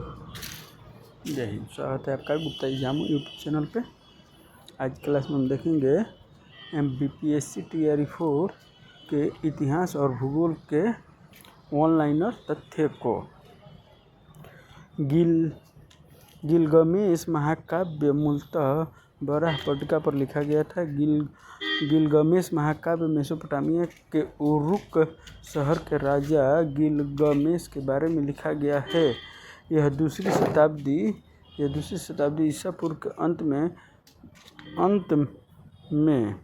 जय हिंद। स्वागत है आपका गुप्ता एग्जाम यूट्यूब चैनल पे। आज क्लास में हम देखेंगे बीपीएससी तैयारी 4 के इतिहास और भूगोल के ऑनलाइनर तथ्य को। गिलगमेश महाकाव्य मूलतः बराह पट्टिका पर लिखा गया था। गिलगमेश महाकाव्य मेसोपोटामिया के उरुक शहर के राजा गिलगमेश के बारे में लिखा गया है। यह दूसरी शताब्दी ईसा पूर्व के अंत में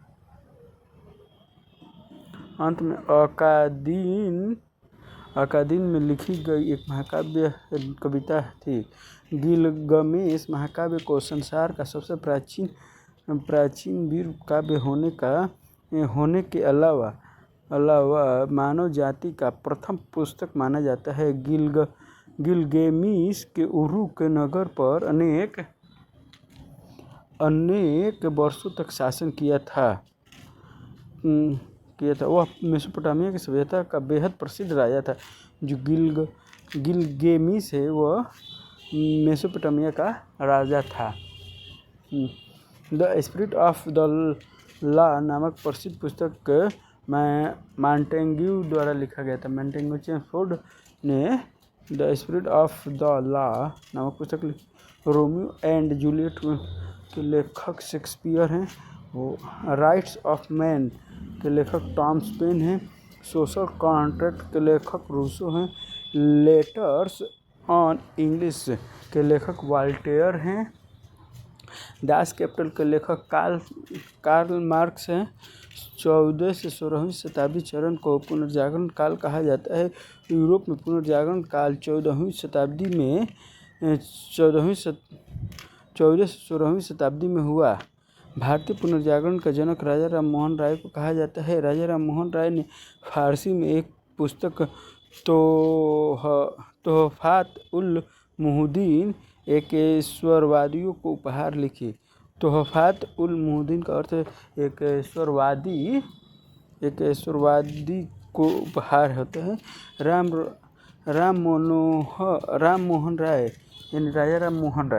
अकादीन में लिखी गई एक महाकाव्य कविता थी। गिलगमेश महाकाव्य को संसार का सबसे प्राचीन वीर काव्य होने के अलावा मानव जाति का प्रथम पुस्तक माना जाता है। गिलगेमिस के उरुक नगर पर अनेक वर्षों तक शासन किया था। वह मेसोपोटामिया की सभ्यता का बेहद प्रसिद्ध राजा था। जो गिलगेमिस है वह मेसोपोटामिया का राजा था। The spirit of the law नामक प्रसिद्ध पुस्तक मॉन्टेग्यू द्वारा लिखा गया था। मॉन्टेग्यू चेम्सफोर्ड ने the spirit of the law नामक पुस्तक लिखी। रोमियो एंड जूलियट के लेखक शेक्सपियर हैं। वो राइट्स ऑफ मैन के लेखक टॉमस पेन हैं। सोशल कॉन्ट्रैक्ट के लेखक रूसो हैं। लेटर्स ऑन इंग्लिश के लेखक वॉल्टेयर हैं। डास कैपिटल के लेखक कार्ल मार्क्स हैं। 14 से 16वीं शताब्दी चरण को पुनर्जागरण काल कहा जाता है। यूरोप में पुनर्जागरण काल 14 से 16वीं शताब्दी में हुआ। भारतीय पुनर्जागरण का जनक राजा राम मोहन राय को कहा जाता है। राजा राम मोहन राय ने फारसी में एक पुस्तक तोहफात उल मुहद्दीन एकेश्वरवादियों को उपहार लिखी। तोहफात उल मुहद्दीन का अर्थ एकेश्वरवादी को उपहार होता है। राम मोहन राय यानी राजा राम मोहन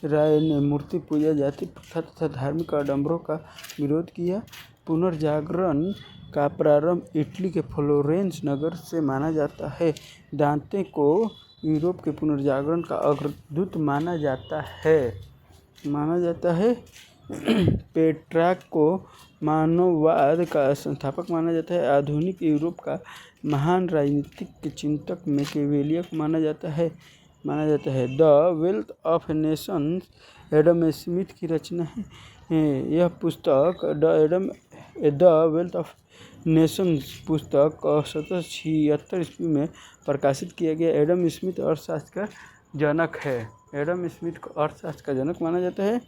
राय ने मूर्ति पूजा, जाति प्रथा तथा धार्मिक आडंबरों का विरोध किया। पुनर्जागरण का प्रारंभ इटली के फ्लोरेंस नगर से माना जाता है। दांते को यूरोप के पुनर्जागरण का अग्रदूत माना जाता है। पेट्रार्क को मानववाद का संस्थापक माना जाता है। आधुनिक यूरोप का महान राजनीतिक चिंतक मैकियावेली को माना जाता है। The wealth of Nations Adam Smith की रचना है। यह पुस्तक द वेल्थ ऑफ नेशंस पुस्तक 1776 ईस्वी में प्रकाशित किया गया। एडम स्मिथ अर्थशास्त्र का जनक है। एडम स्मिथ को अर्थशास्त्र का जनक माना जाता है।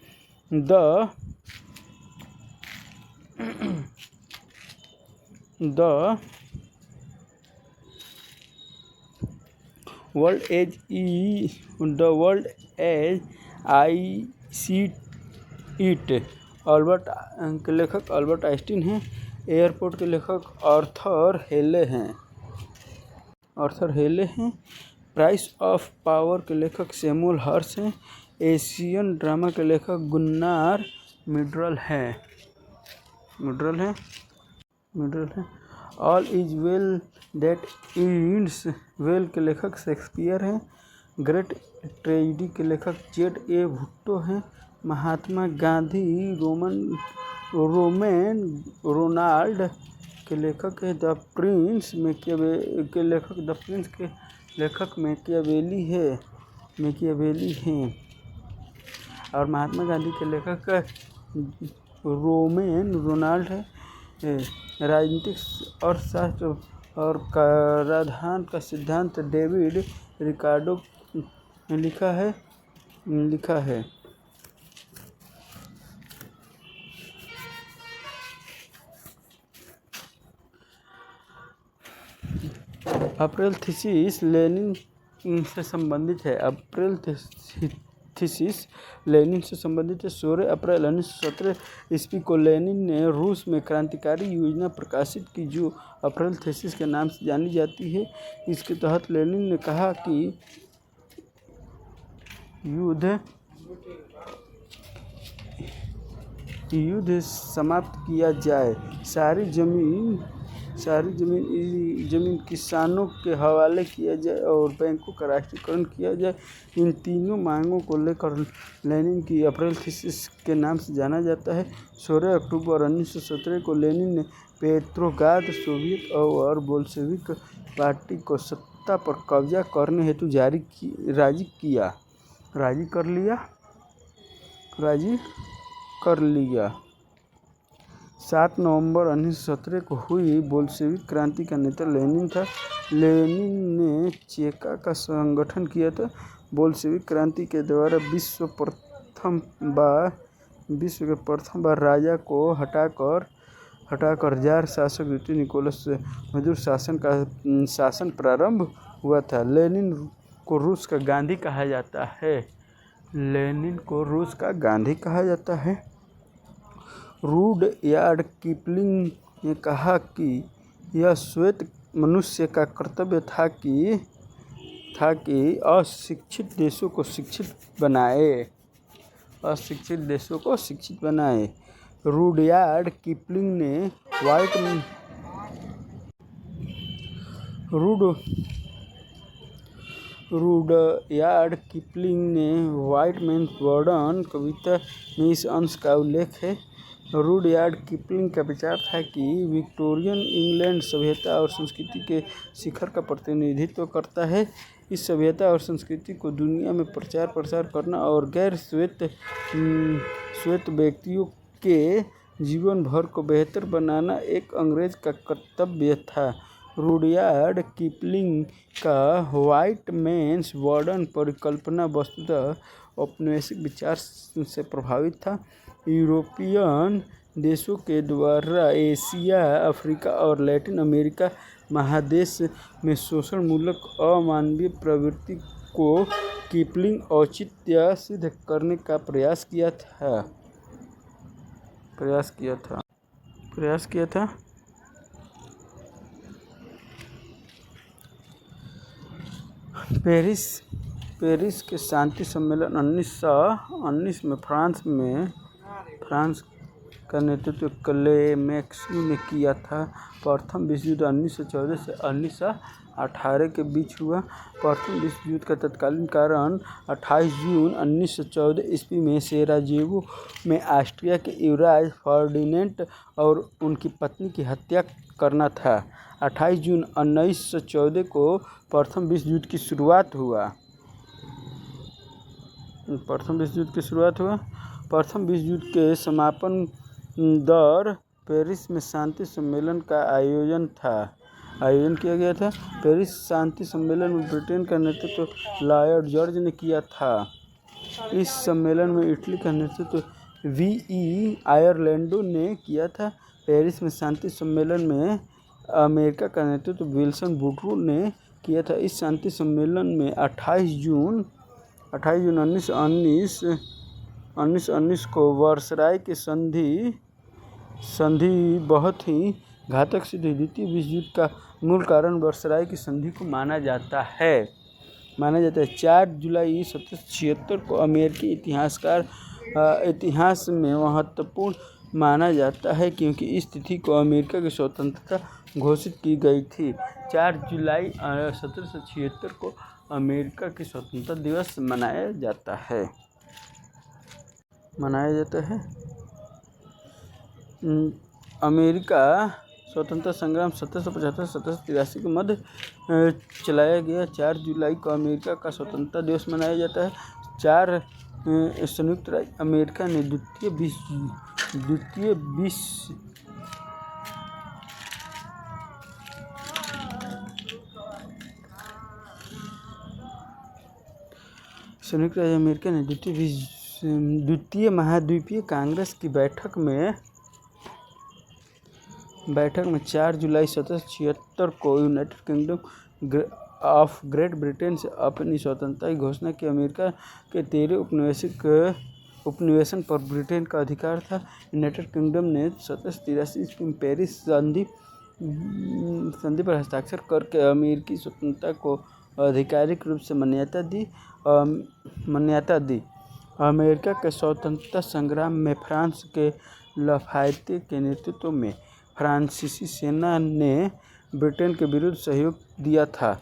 The world as I see it Albert के लेखक अल्बर्ट आइंस्टीन हैं। एयरपोर्ट के लेखक आर्थर हेले हैं। प्राइस ऑफ पावर के लेखक सैमुअल हर्श हैं। एशियन ड्रामा के लेखक गुन्नार मिडरल हैं। All is well that ends well के लेखक शेक्सपियर हैं। ग्रेट ट्रेजेडी के लेखक Z.A. भुट्टो हैं। महात्मा गांधी रोमेन रोनाल्ड के लेखक है। द प्रिंस के लेखक मैकियावेली हैं। और महात्मा गांधी के लेखक रोमेन रोनाल्ड है। राजनीतिक अर्थशास्त्र और कराधान का सिद्धांत डेविड रिकार्डो ने लिखा है। अप्रैल थीसिस लेनिन से संबंधित है। 16 अप्रैल 1917 ईस्वी को लेनिन ने रूस में क्रांतिकारी योजना प्रकाशित की जो अप्रैल थीसिस के नाम से जानी जाती है। इसके तहत लेनिन ने कहा कि युद्ध युद्ध समाप्त किया जाए, सारी जमीन किसानों के हवाले किया जाए और बैंकों का राष्ट्रीयकरण किया जाए। इन तीनों मांगों को लेकर लेनिन की अप्रैल थीसिस के नाम से जाना जाता है। 16 अक्टूबर 1917 को लेनिन ने पेट्रोग्राद सोवियत और बोल्शेविक पार्टी को सत्ता पर कब्जा करने हेतु राजी कर लिया। 7 नवंबर 1917 को हुई बोल्शेविक क्रांति का नेता लेनिन था। लेनिन ने चेका का संगठन किया था। बोल्शेविक क्रांति के द्वारा विश्व के प्रथम बार राजा को हटाकर जार शासक द्वितीय निकोलस से मजदूर शासन प्रारंभ हुआ था। लेनिन को रूस का गांधी कहा जाता है। रुडयार्ड किपलिंग ने कहा कि यह श्वेत मनुष्य का कर्तव्य था कि अशिक्षित देशों को शिक्षित बनाए। रुडयार्ड किपलिंग ने व्हाइट मैन बर्डन कविता में इस अंश का उल्लेख है। रुडयार्ड किपलिंग का विचार था कि विक्टोरियन इंग्लैंड सभ्यता और संस्कृति के शिखर का प्रतिनिधित्व करता है। इस सभ्यता और संस्कृति को दुनिया में प्रचार प्रसार करना और गैर श्वेत व्यक्तियों के जीवन भर को बेहतर बनाना एक अंग्रेज का कर्तव्य था। रुडयार्ड किपलिंग का व्हाइट मैन्स बर्डन परिकल्पना वस्तुतः औपनिवेशिक विचार से प्रभावित था। यूरोपियन देशों के द्वारा एशिया, अफ्रीका और लैटिन अमेरिका महादेश में शोषणमूलक अमानवीय प्रवृत्ति को किपलिंग औचित्य सिद्ध करने का प्रयास किया था। पेरिस के शांति सम्मेलन 1919 में फ्रांस का नेतृत्व क्लेमेंसो ने किया था। प्रथम विश्व युद्ध 1914 से 1918 के बीच हुआ। प्रथम विश्व युद्ध का तत्कालीन कारण 28 जून 1914 ईस्वी में सेराजेवो में ऑस्ट्रिया के युवराज फर्डिनेंड और उनकी पत्नी की हत्या करना था। 28 जून 1914 को प्रथम विश्व युद्ध की शुरुआत हुआ। प्रथम विश्व युद्ध के समापन दर पेरिस में शांति सम्मेलन का आयोजन किया गया था। पेरिस शांति सम्मेलन में ब्रिटेन का नेतृत्व लॉर्ड जॉर्ज ने किया था। इस सम्मेलन में इटली का नेतृत्व वी.ई. आयरलैंडो ने किया था। पेरिस में शांति सम्मेलन में अमेरिका का नेतृत्व विल्सन वुडरो ने किया था। इस शांति सम्मेलन में 28 जून 1919 को वर्साय की संधि बहुत ही घातक सिद्ध हुई। द्वितीय विश्व युद्ध का मूल कारण वर्साय की संधि को माना जाता है। 4 जुलाई 1776 को अमेरिकी इतिहास में महत्वपूर्ण माना जाता है क्योंकि इस तिथि को अमेरिका की स्वतंत्रता घोषित की गई थी। 4 जुलाई 1776 को अमेरिका की स्वतंत्रता दिवस मनाया जाता है। अमेरिका स्वतंत्रता संग्राम 1775-1783 के मध्य चलाया गया। 4 जुलाई को अमेरिका का स्वतंत्रता दिवस मनाया जाता है। संयुक्त राज्य अमेरिका ने द्वितीय द्वितीय महाद्वीपीय कांग्रेस की बैठक में 4 जुलाई 1776 को United kingdom of great Britain से अपनी स्वतंत्रता की घोषणा की। अमेरिका के 13 उपनिवेशन पर ब्रिटेन का अधिकार था। यूनाइटेड किंगडम ने 1783 ईस्वी में पेरिस संधि पर हस्ताक्षर करके अमेरिकी स्वतंत्रता को आधिकारिक रूप से मान्यता दी। अमेरिका के स्वतंत्रता संग्राम में फ्रांस के लफायते के नेतृत्व में फ्रांसीसी सेना ने ब्रिटेन के विरुद्ध सहयोग दिया था।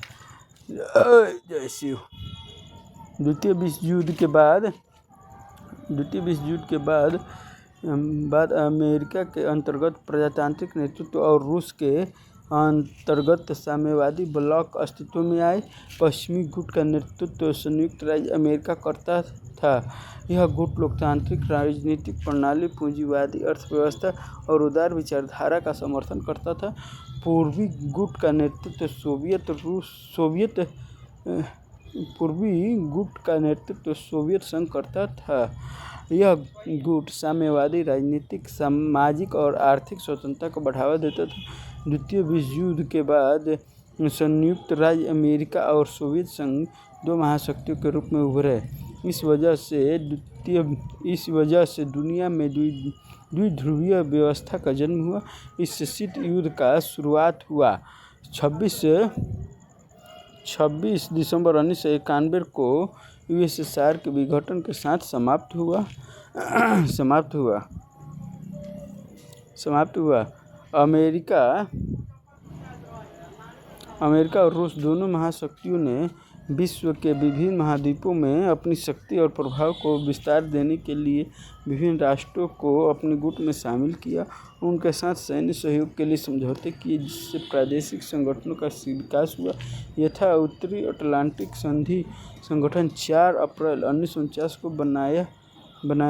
द्वितीय विश्व युद्ध के बाद अमेरिका के अंतर्गत प्रजातांत्रिक नेतृत्व और रूस के अंतर्गत साम्यवादी ब्लॉक अस्तित्व में आए। पश्चिमी गुट का नेतृत्व संयुक्त राज्य अमेरिका करता था। यह गुट लोकतांत्रिक राजनीतिक प्रणाली, पूंजीवादी अर्थव्यवस्था और उदार विचारधारा का समर्थन करता था। पूर्वी गुट का नेतृत्व सोवियत संघ करता था। यह गुट साम्यवादी राजनीतिक, सामाजिक और आर्थिक स्वतंत्रता को बढ़ावा देता था। द्वितीय विश्व युद्ध के बाद संयुक्त राज्य अमेरिका और सोवियत संघ दो महाशक्तियों के रूप में उभरे। इस वजह से दुनिया में द्विध्रुवीय व्यवस्था का जन्म हुआ। इससे शीत युद्ध का शुरुआत हुआ। 26 दिसंबर 1991 को यूएसएसआर के विघटन के साथ समाप्त हुआ। अमेरिका और रूस दोनों महाशक्तियों ने विश्व के विभिन्न महाद्वीपों में अपनी शक्ति और प्रभाव को विस्तार देने के लिए विभिन्न राष्ट्रों को अपने गुट में शामिल किया। उनके साथ सैन्य सहयोग के लिए समझौते किए, जिससे प्रादेशिक संगठनों का विकास हुआ। यथा उत्तरी अटलांटिक संधि संगठन 4 अप्रैल 1949 को बनाया।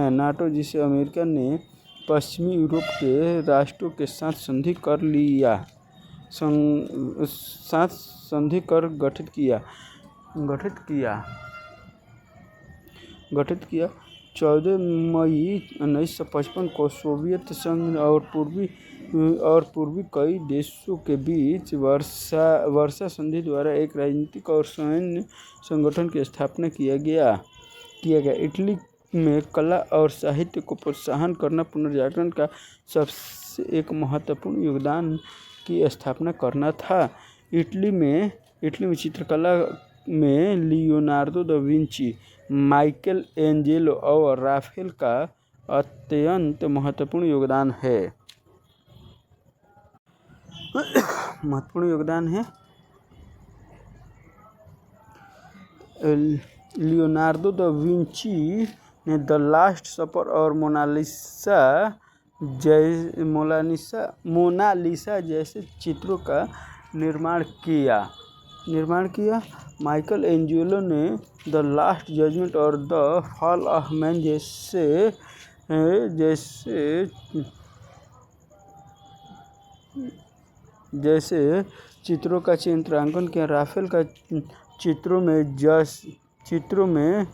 नाटो, जिसे अमेरिका ने पश्चिमी यूरोप के राष्ट्रों के साथ संधि कर गठित किया। 14 मई 1955 को सोवियत संघ और पूर्वी कई देशों के बीच वर्सा संधि द्वारा एक राजनीतिक और सैन्य संगठन की स्थापना किया गया। इटली में कला और साहित्य को प्रोत्साहन करना, पुनर्जागरण का सबसे एक महत्वपूर्ण योगदान की स्थापना करना था। इटली में चित्रकला में Leonardo da Vinci, Michael Angelo और राफेल का अत्यंत महत्वपूर्ण योगदान है। लियोनार्दो दा विंची ने द लास्ट सपर और मोनालिसा जैसे चित्रों का निर्माण किया। माइकल एंजेलो ने द लास्ट जजमेंट और द फॉल ऑफ मैन जैसे चित्रों का चित्रांकन किया। राफेल का चित्रों में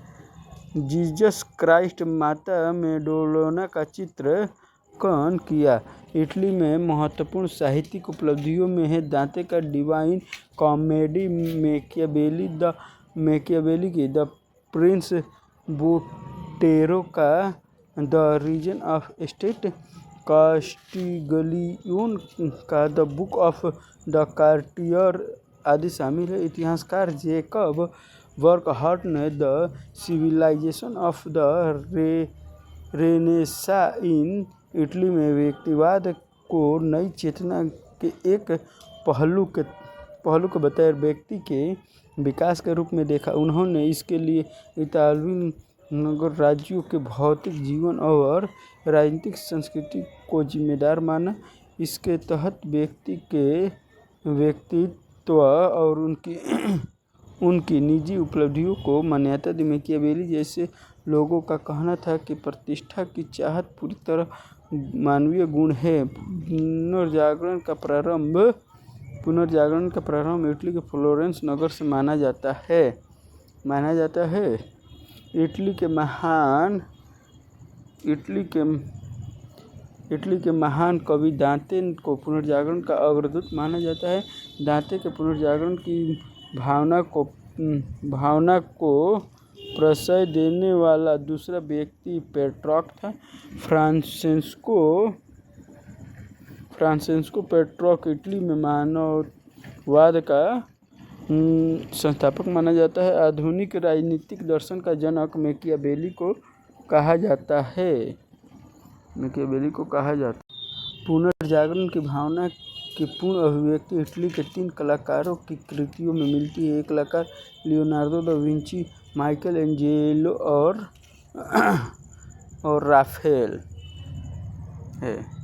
जीसस क्राइस्ट, माता मैडोना का चित्रण किया। इटली में महत्वपूर्ण साहित्यिक उपलब्धियों में है दांते का डिवाइन कॉमेडी, मैकियावेली की द प्रिंस, बोटेरो का the reason of state, Castiglione का the book of the courtier आदि शामिल है। इतिहासकार जेकब बर्कहार्ट ने the civilization of the renaissance in Italy में व्यक्तिवाद को नई चेतना के एक पहलू को बताया, व्यक्ति के विकास के रूप में देखा। उन्होंने इसके लिए इतालवी नगर राज्यों के भौतिक जीवन और राजनीतिक संस्कृति को जिम्मेदार माना। इसके तहत व्यक्ति के व्यक्तित्व और उनकी निजी उपलब्धियों को मान्यता दी। मैकियावेली जैसे लोगों का कहना था कि प्रतिष्ठा की चाहत पूरी तरह मानवीय गुण है। पुनर्जागरण का प्रारंभ इटली के फ्लोरेंस नगर से माना जाता है। इटली के महान कवि दांते को पुनर्जागरण का अग्रदूत माना जाता है। दांते के पुनर्जागरण की भावना को प्रश्रय देने वाला दूसरा व्यक्ति पेट्रॉक था। फ्रांसेस्को पेट्रॉक इटली में मानववाद का संस्थापक माना जाता है। आधुनिक राजनीतिक दर्शन का जनक मैकियावेली को कहा जाता है। पुनर्जागरण की भावना की पूर्ण अभिव्यक्ति इटली के 3 कलाकारों की कृतियों में मिलती है। ये कलाकार Leonardo da Vinci, Michael Angelo और राफेल है।